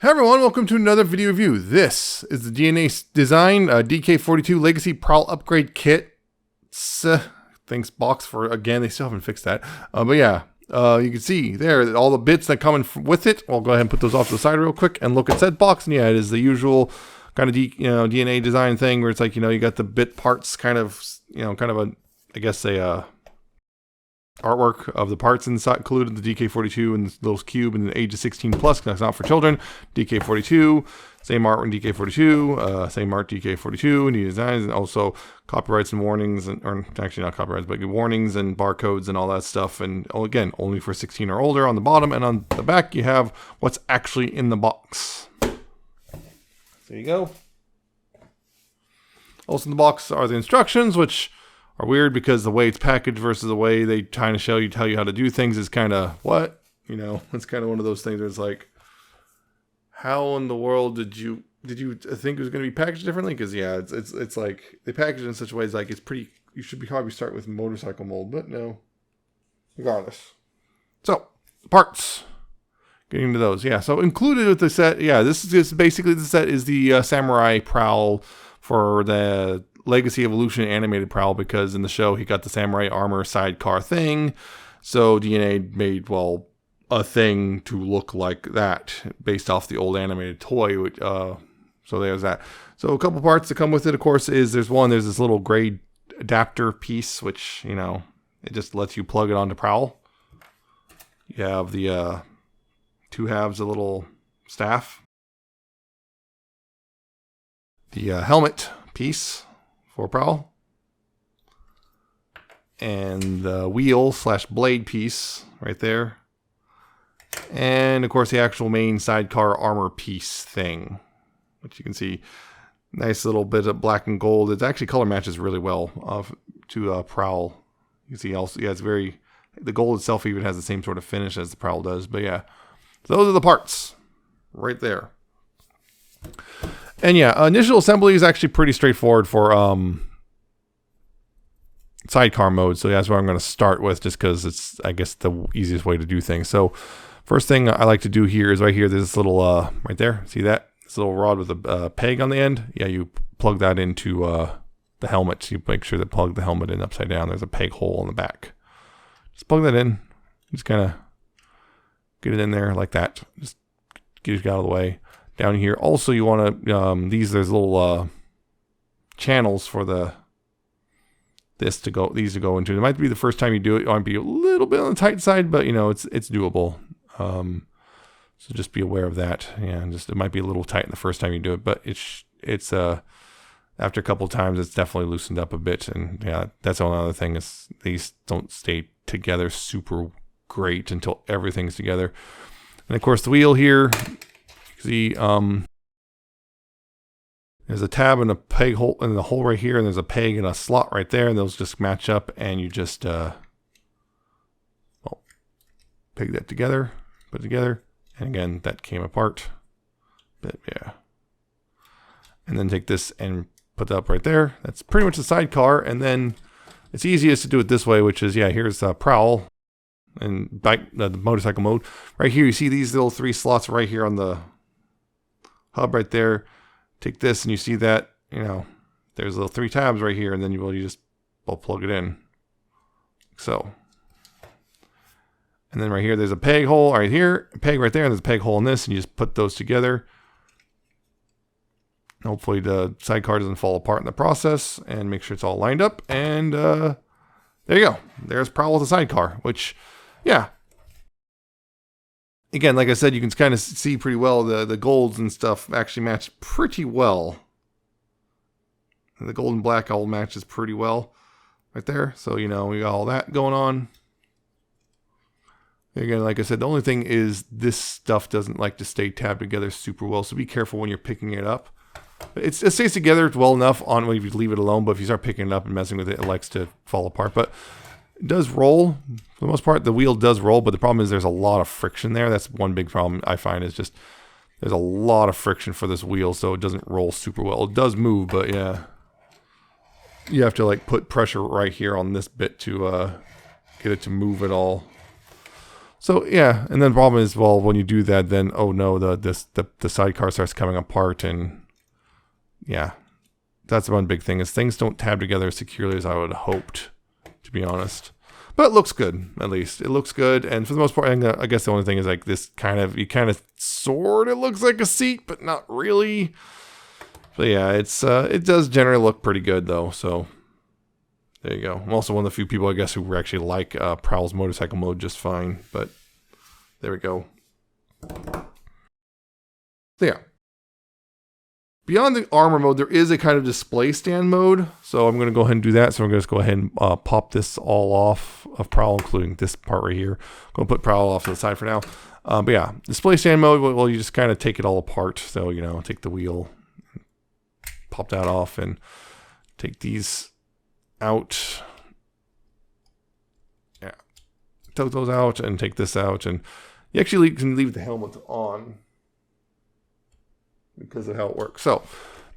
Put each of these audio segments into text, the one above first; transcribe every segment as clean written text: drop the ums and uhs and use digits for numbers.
Hi everyone, welcome to another video review. This is the DNA Design DK-42 Legacy Prowl Upgrade Kit. Thanks box for, again, they still haven't fixed that. But yeah, you can see there, all the bits that come in with it. I'll go ahead and put those off to the side real quick and look at said box. And yeah, it is the usual kind of DNA design thing where it's like, you got the bit parts kind of, I guess a artwork of the parts inside included, the DK-42 and this little cube and the age of 16 plus, because that's not for children. DK-42, same art in DK-42, same art DK-42, new designs, and also copyrights and warnings, or actually not copyrights, but warnings and barcodes and all that stuff. And again, only for 16 or older on the bottom, and on the back you have what's actually in the box. There you go. Also in the box are the instructions, which are weird because the way it's packaged versus the way they tell you how to do things is kind of what, it's kind of one of those things where it's like, how in the world did you think it was going to be packaged differently? Because yeah, it's like they package it in such a way like it's pretty. You should probably start with motorcycle mold, but no. Regardless, so parts. Getting into those, yeah. So included with the set, yeah. This is basically the set is the Samurai Prowl for the Legacy Evolution animated Prowl, because in the show he got the samurai armor sidecar thing, so DNA made, well, a thing to look like that based off the old animated toy, which so there's that. So a couple parts that come with it, of course, is there's this little gray adapter piece, which it just lets you plug it onto Prowl. You have the two halves, a little staff, the helmet piece for Prowl, and the wheel / blade piece right there, and of course the actual main sidecar armor piece thing, which you can see nice little bit of black and gold. It actually color matches really well to Prowl. You can see also, yeah, it's very, the gold itself even has the same sort of finish as the Prowl does. But yeah, those are the parts right there. And yeah, initial assembly is actually pretty straightforward for sidecar mode. So that's what I'm going to start with, just because it's, I guess, the easiest way to do things. So first thing I like to do here is right here, there's this little, right there, see that? This little rod with a peg on the end. Yeah, you plug that into the helmet. So you make sure to plug the helmet in upside down. There's a peg hole in the back. Just plug that in. Just kind of get it in there like that. Just get it out of the way. Down here, also you want to there's little channels for these to go into. It might be the first time you do it. It might be a little bit on the tight side, but it's doable. So just be aware of that. Yeah, and it might be a little tight the first time you do it, but it's after a couple of times it's definitely loosened up a bit. And yeah, that's another thing, is these don't stay together super great until everything's together. And of course the wheel here. See, there's a tab and a peg hole and the hole right here, and there's a peg and a slot right there, and those just match up, and you just peg that together, put it together, and again that came apart, but yeah, and then take this and put that up right there. That's pretty much the sidecar, and then it's easiest to do it this way, which is, yeah, here's Prowl and bike, the motorcycle mode. Right here, you see these little 3 slots right here on the hub right there. Take this and you see that, there's little 3 tabs right here, and then you just plug it in. So, and then right here, there's a peg hole right here, a peg right there, and there's a peg hole in this, and you just put those together. Hopefully the sidecar doesn't fall apart in the process, and make sure it's all lined up. And there you go. There's Prowl with the sidecar, which, yeah. Again, like I said, you can kind of see pretty well the golds and stuff actually match pretty well. And the gold and black all matches pretty well right there. So, we got all that going on. Again, like I said, the only thing is this stuff doesn't like to stay tabbed together super well. So be careful when you're picking it up. It stays together well enough on when you leave it alone, but if you start picking it up and messing with it, it likes to fall apart. But it does roll. For the most part, the wheel does roll, but the problem is there's a lot of friction there. That's one big problem I find, is just there's a lot of friction for this wheel, so it doesn't roll super well. It does move, but yeah, you have to put pressure right here on this bit to get it to move at all. So yeah, and then the problem is, well, when you do that, then oh no, the sidecar starts coming apart, and yeah, that's one big thing is things don't tab together as securely as I would have hoped, to be honest. But it looks good, at least. It looks good, and for the most part, I guess the only thing is like this you kind of sort of looks like a seat, but not really. But yeah, it does generally look pretty good though, so there you go. I'm also one of the few people, I guess, who actually like Prowl's motorcycle mode just fine, but there we go. So yeah. Beyond the armor mode, there is a kind of display stand mode. So I'm going to go ahead and do that. So I'm going to just go ahead and pop this all off of Prowl, including this part right here. I'm going to put Prowl off to the side for now. But yeah, display stand mode, well, you just kind of take it all apart. So, you know, take the wheel, pop that off, and take these out. Yeah, take those out and take this out. And you actually can leave the helmet on, because of how it works. So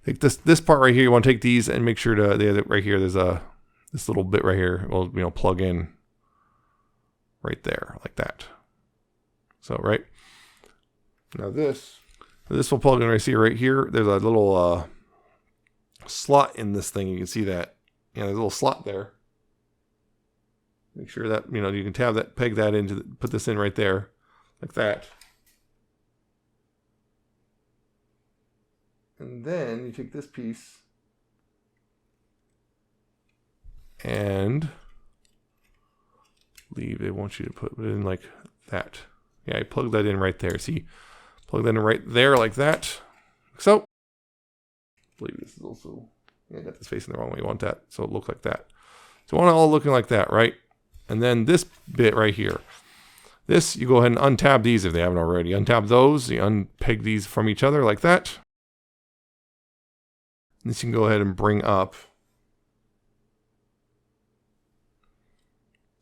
take this part right here. You want to take these and make sure to right here. There's this little bit right here. Well, you know, plug in right there like that. So right now this will plug in right here. There's a little slot in this thing. You can see that. Yeah, there's a little slot there. Make sure that, you know, you can tab that, peg that into, put this in right there like that. And then you take this piece and they want you to put it in like that. Yeah, I plug that in right there. See, plug that in right there like that. So, I believe this is also, yeah, I got this facing the wrong way. You want that, so it looks like that. So you want it all looking like that, right? And then this bit right here. This, you go ahead and untab these if they haven't already. Untab those, you unpeg these from each other like that. This you can go ahead and bring up.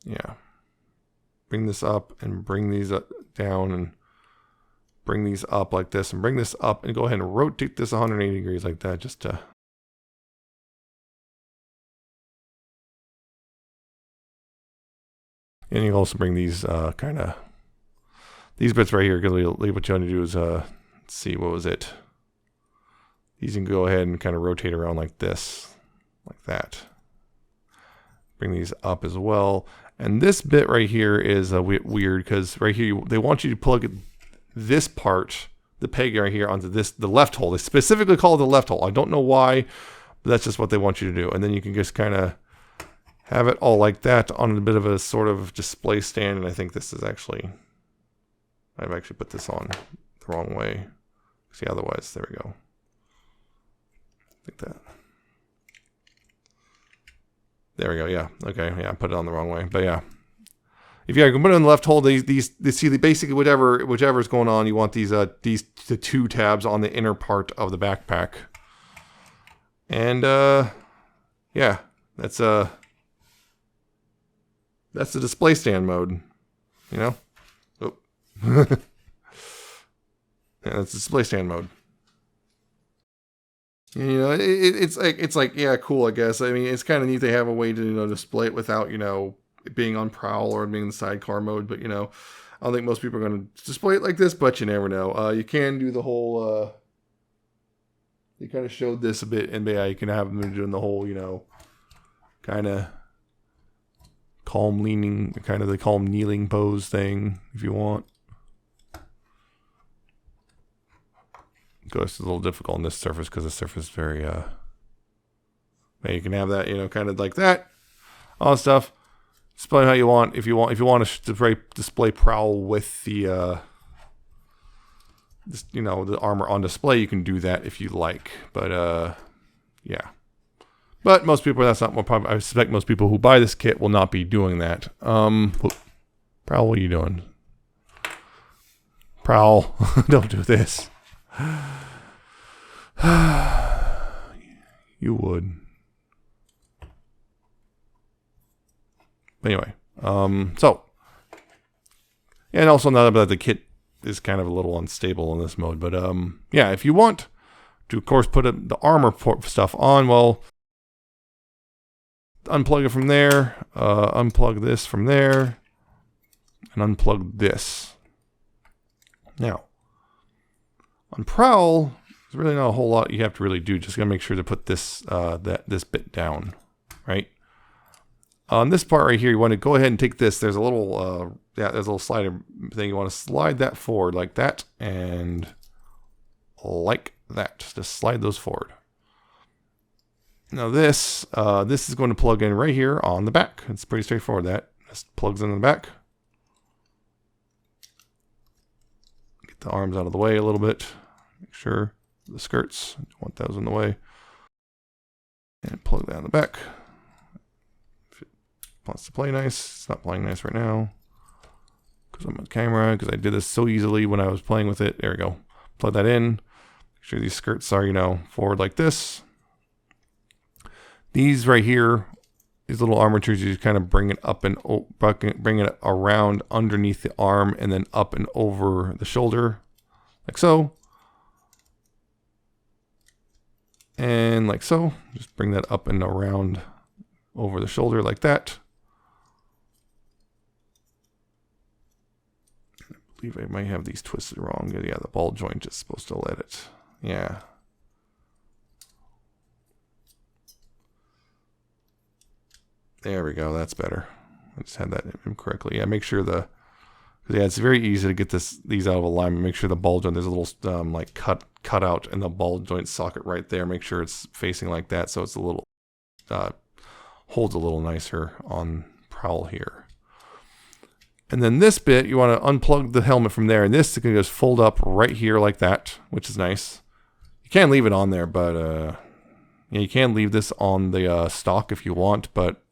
Yeah. Bring this up and bring these down and bring these up like this and bring this up and go ahead and rotate this 180 degrees like that just to. And you can also bring these these bits right here, because what you want to do is, let's see, what was it? These you can go ahead and kind of rotate around like this, like that. Bring these up as well. And this bit right here is weird, because right here, they want you to plug this part, the peg right here, onto the left hole. They specifically call it the left hole. I don't know why, but that's just what they want you to do. And then you can just kind of have it all like that on a bit of a sort of display stand. And I think this is actually, I've actually put this on the wrong way. See, otherwise, there we go. Like that. There we go. Yeah. Okay. Yeah. I put it on the wrong way. But yeah. If you can put it in the left hole, they see basically whichever's going on, you want the two tabs on the inner part of the backpack. And yeah, that's the display stand mode. You know? Oh. Yeah, that's display stand mode. You know, it's like yeah, cool, I guess. I mean, it's kind of neat they have a way to, you know, display it without, you know, it being on Prowl or being in the sidecar mode. But, you know, I don't think most people are going to display it like this, but you never know. You can do the whole, they kind of showed this a bit, and yeah, you can have them doing the whole, you know, kind of calm leaning, kind of the calm kneeling pose thing, if you want. Of course, it's a little difficult on this surface because the surface is very, you can have that, you know, kind of like that, all that stuff. Display how you want. If you want to display Prowl with the, you know, the armor on display, you can do that if you like. But yeah. But most people, that's not what probably. I suspect most people who buy this kit will not be doing that. Prowl, what are you doing? Prowl, don't do this. You would. Anyway, so, and also now that the kit is kind of a little unstable in this mode, but yeah, if you want to, of course, put the armor stuff on, well, unplug it from there, unplug this from there, and unplug this. Now, on Prowl, there's really not a whole lot you have to really do. Just gotta make sure to put this this bit down, right? On this part right here, you want to go ahead and take this. There's a little there's a little slider thing. You want to slide that forward like that, and like that. Just slide those forward. Now this is going to plug in right here on the back. It's pretty straightforward. That just plugs in the back. Get the arms out of the way a little bit. Make sure the skirts, don't want those in the way. And plug that in the back. If it wants to play nice, it's not playing nice right now. Because I'm on camera, because I did this so easily when I was playing with it. There we go. Plug that in. Make sure these skirts are, you know, forward like this. These right here, these little armatures, you just kind of bring it up and bring it around underneath the arm and then up and over the shoulder, like so. And like so. Just bring that up and around over the shoulder like that. I believe I might have these twisted wrong. Yeah, the ball joint is supposed to let it. Yeah. There we go. That's better. I just had that incorrectly. Yeah, make sure yeah, it's very easy to get these out of alignment. Make sure the ball joint, there's a little like cut out in the ball joint socket right there. Make sure it's facing like that, so it's a little holds a little nicer on Prowl here. And then this bit, you want to unplug the helmet from there, and this can just fold up right here like that, which is nice. You can leave it on there, but yeah, you can leave this on the stock if you want, but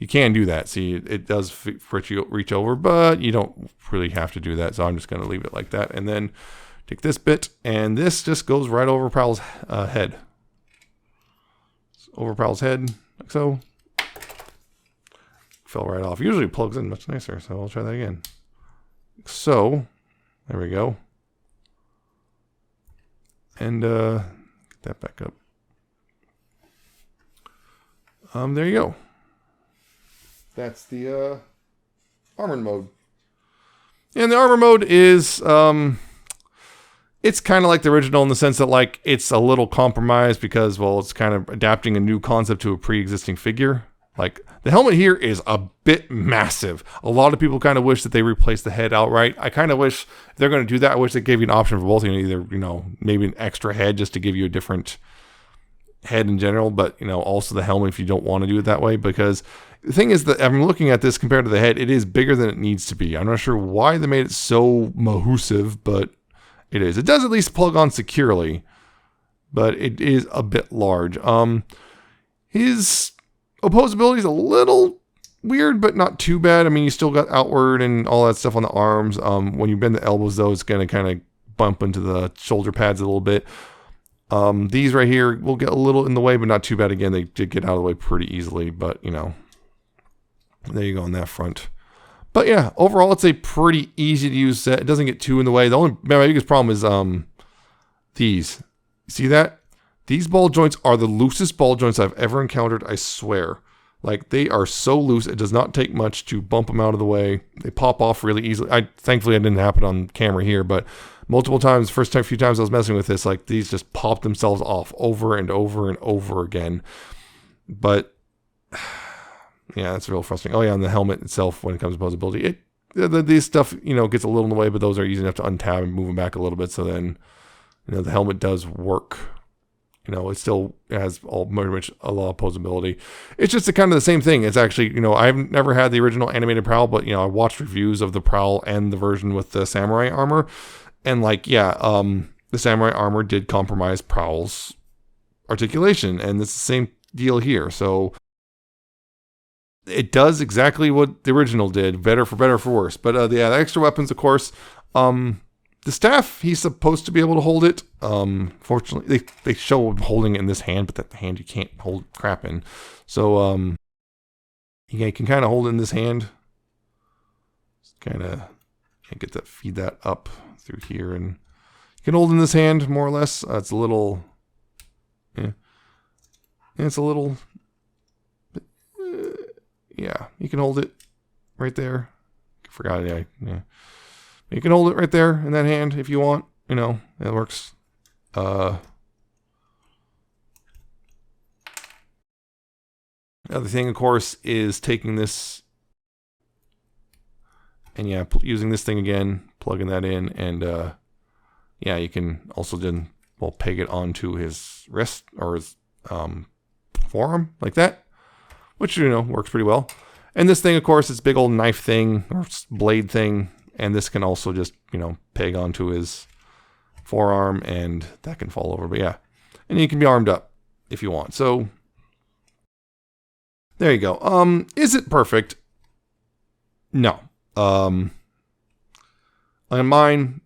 you can do that. See, it does reach over, but you don't really have to do that. So I'm just going to leave it like that. And then take this bit, and this just goes right over Prowl's head. Over Prowl's head, like so. Fell right off. Usually it plugs in much nicer, so I'll try that again. So, there we go. And get that back up. There you go. That's the armored mode. And the armor mode is it's kind of like the original in the sense that like it's a little compromised because, well, it's kind of adapting a new concept to a pre-existing figure. Like the helmet here is a bit massive. A lot of people kind of wish that they replaced the head outright. I kind of wish if they're going to do that, I wish they gave you an option for both. You know, either, you know, maybe an extra head just to give you a different head in general, but, you know, also the helmet if you don't want to do it that way, because the thing is that I'm looking at this compared to the head, it is bigger than it needs to be. I'm not sure why they made it so mahoosive, but it is. It does at least plug on securely, but it is a bit large. His opposability is a little weird, but not too bad. I mean, you still got outward and all that stuff on the arms. When you bend the elbows, though, it's going to kind of bump into the shoulder pads a little bit. These right here will get a little in the way, but not too bad. Again, they did get out of the way pretty easily, but, you know, there you go on that front. But yeah, overall, it's a pretty easy to use set. It doesn't get too in the way. The only, my biggest problem is these. See that? These ball joints are the loosest ball joints I've ever encountered, I swear. Like, they are so loose, it does not take much to bump them out of the way. They pop off really easily. Thankfully, it didn't happen on camera here, but multiple times, first few times I was messing with this, like, these just pop themselves off over and over and over again. But yeah, that's real frustrating. Oh yeah, and the helmet itself, when it comes to posability, these stuff, you know, gets a little in the way, but those are easy enough to untab and move them back a little bit. So then, you know, the helmet does work. You know, it still has all pretty much a lot of posability. It's just kind of the same thing. It's actually, you know, I've never had the original animated Prowl, but, you know, I watched reviews of the Prowl and the version with the samurai armor. And like, yeah, the samurai armor did compromise Prowl's articulation, and it's the same deal here. So it does exactly what the original did, better for worse. But yeah, the extra weapons, of course. The staff, he's supposed to be able to hold it. Fortunately, they show him holding it in this hand, but that hand you can't hold crap in. So he can kind of hold it in this hand. Kind of get that, feed that up through here, and you can hold in this hand more or less. It's a little, yeah, it's a little. Yeah, you can hold it right there. forgot it. Yeah. You can hold it right there in that hand if you want. You know, it works. Another thing, of course, is taking this and yeah, using this thing again, plugging that in, and yeah, you can also then peg it onto his wrist or his forearm like that, which works pretty well. And this thing, of course, is big old knife thing or blade thing, and this can also just peg onto his forearm, and that can fall over. But yeah, and you can be armed up if you want. So there you go. Is it perfect? No. On mine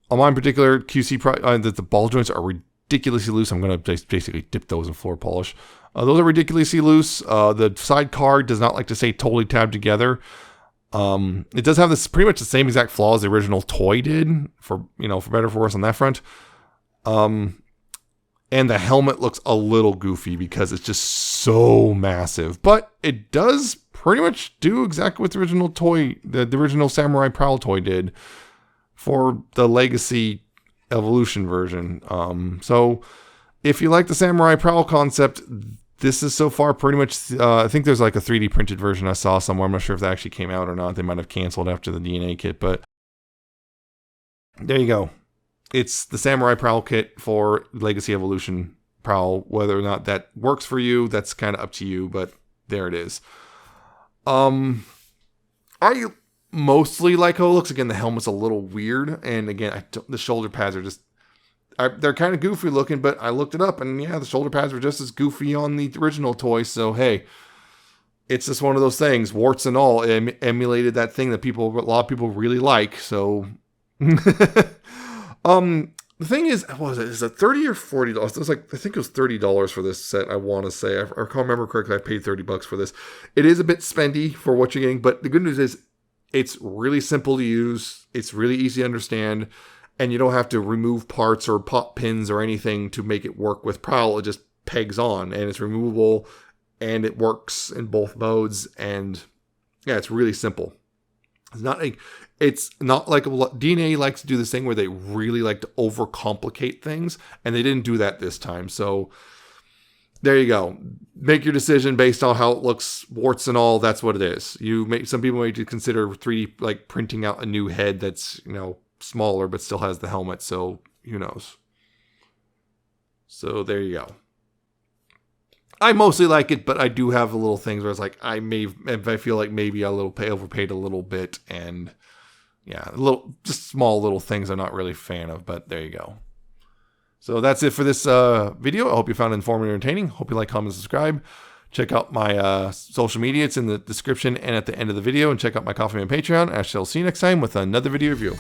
particular QC, the ball joints are ridiculously loose. I'm going to basically dip those in floor polish. Those are ridiculously loose. The side card does not like to stay totally tabbed together. It does have this pretty much the same exact flaw as the original toy did, for better or for worse on that front. And the helmet looks a little goofy because it's just so massive, but it does pretty much do exactly what the original toy, the original Samurai Prowl toy did for the Legacy Evolution version. So if you like the Samurai Prowl concept, this is so far pretty much, I think there's like a 3D printed version I saw somewhere. I'm not sure if that actually came out or not. They might have canceled after the DNA kit, but there you go. It's the Samurai Prowl kit for Legacy Evolution Prowl. Whether or not that works for you, that's kind of up to you, but there it is. I mostly like how it looks. Again, the helmet's a little weird, and again, the shoulder pads are just, they're kind of goofy looking, but I looked it up, and yeah, the shoulder pads were just as goofy on the original toy, so hey, it's just one of those things, warts and all, emulated that thing that a lot of people really like, so... The thing is, what was it? Is it $30 or $40? It was like, I think it was $30 for this set. I want to say, I can't remember correctly. I paid $30 for this. It is a bit spendy for what you're getting, but the good news is it's really simple to use. It's really easy to understand, and you don't have to remove parts or pop pins or anything to make it work with Prowl. It just pegs on, and it's removable, and it works in both modes. And yeah, it's really simple. It's not like DNA likes to do this thing where they really like to overcomplicate things, and they didn't do that this time. So there you go. Make your decision based on how it looks, warts and all. That's what it is. Some people may consider 3D like printing out a new head that's smaller but still has the helmet. So who knows? So there you go. I mostly like it, but I do have a little things where it's like I feel like maybe I overpaid a little bit, and yeah, just small little things I'm not really a fan of, but there you go. So that's it for this video. I hope you found it informative and entertaining. Hope you like, comment, and subscribe. Check out my social media. It's in the description and at the end of the video. And check out my Coffee Man Patreon. I shall see you next time with another video review.